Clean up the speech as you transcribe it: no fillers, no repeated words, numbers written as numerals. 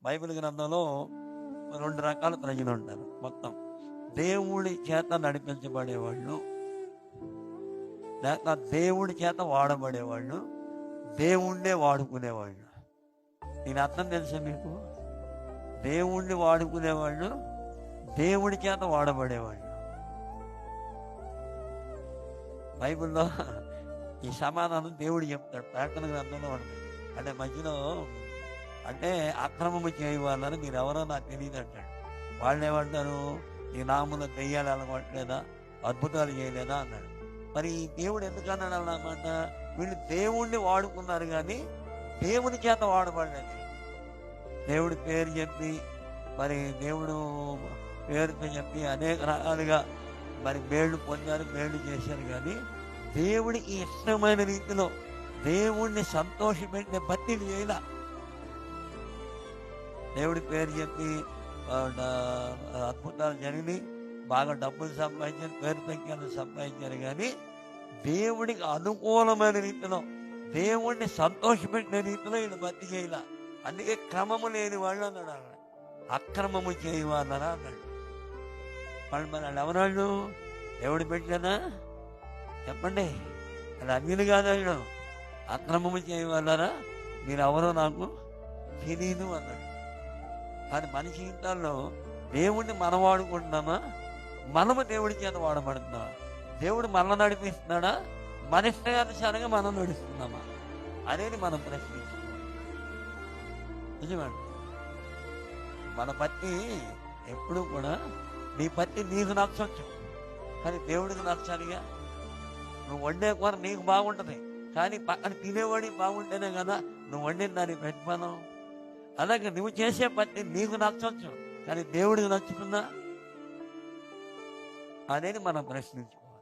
Bible గ్రంథంలో 2 రకాల ప్రజలు ఉంటారు. మొత్తం దేవుడి చేత నడిపించబడేవాళ్ళు, లేక దేవుడి చేత వాడబడేవాళ్ళు, దేవుణ్ణే వాడుకునేవాళ్ళు. దీని అర్థం తెలుసా మీకు? దేవుణ్ణి వాడుకునేవాళ్ళు, దేవుడి చేత వాడబడేవాళ్ళు. బైబిల్లో ఈ సమాధానం దేవుడు చెప్తాడు, ప్రకటన గ్రంథంలో ఉంటుంది. అంటే మధ్యలో అంటే అక్రమము చేయవాలని మీరు ఎవరో నాకు తెలియదు అంటాడు. వాళ్ళు ఏమంటారు? ఈ నామంలో దెయ్యాలు వెళ్ళగొట్టలేదా, అద్భుతాలు చేయలేదా అన్నాడు. మరి దేవుడు ఎందుకన్నాడు అన్నమాట? వీళ్ళు దేవుణ్ణి వాడుకున్నారు కానీ దేవుని చేత వాడబడలేదు. దేవుడి పేరు చెప్పి, మరి దేవుడు పేరుతో చెప్పి అనేక రకాలుగా మరి మేళ్ళు పొందారు, మేళ్ళు చేశారు. కానీ దేవుడికి ఇష్టమైన రీతిలో దేవుణ్ణి సంతోషపెట్టే భక్తిని చేయలా. దేవుడి పేరు చెప్పి అద్భుతాలు జరిగి బాగా డబ్బులు సంపాదించారు, పేరు ప్రఖ్యాతులు సంపాదించారు. కానీ దేవుడికి అనుకూలమైన రీతిలో, దేవుణ్ణి సంతోషపెట్టిన రీతిలో వీళ్ళు భక్తి చేయాల. అందుకే క్రమము లేని వాళ్ళు అన్నాడు, అక్రమము చేయవాలరా అన్నాడు. వాళ్ళు మరి వాళ్ళు ఎవరాళ్ళు? దేవుడు పెట్టినా చెప్పండి, అది అన్యులు కాదు. అక్రమము చేయవాలరా, మీరెవరో నాకు తెలియదు అన్నాడు. కానీ మన జీవితాల్లో దేవుడిని మనం వాడుకుంటున్నామా, మనము దేవుడి చేత వాడబడుతున్నామా? దేవుడు మనల్ని నడిపిస్తున్నాడా, మన ఇష్టానుసారంగా మనం నడుస్తున్నామా అనేది మనం ప్రశ్నించుకోవాలి. నిజమండి, మన పత్తి ఎప్పుడు కూడా నీ పత్తి నీకు నచ్చవచ్చు, కానీ దేవుడికి నచ్చాలిగా. నువ్వు వండే కూర నీకు బాగుంటుంది, కానీ పక్కన తినేవాడికి బాగుంటేనే కదా నువ్వు వండిన దానికి ప్రతిఫలం. అలాగే నువ్వు చేసే పత్తి నీకు నచ్చవచ్చు, కానీ దేవుడికి నచ్చుతుందా అనేది మనం ప్రశ్నించుకోవాలి.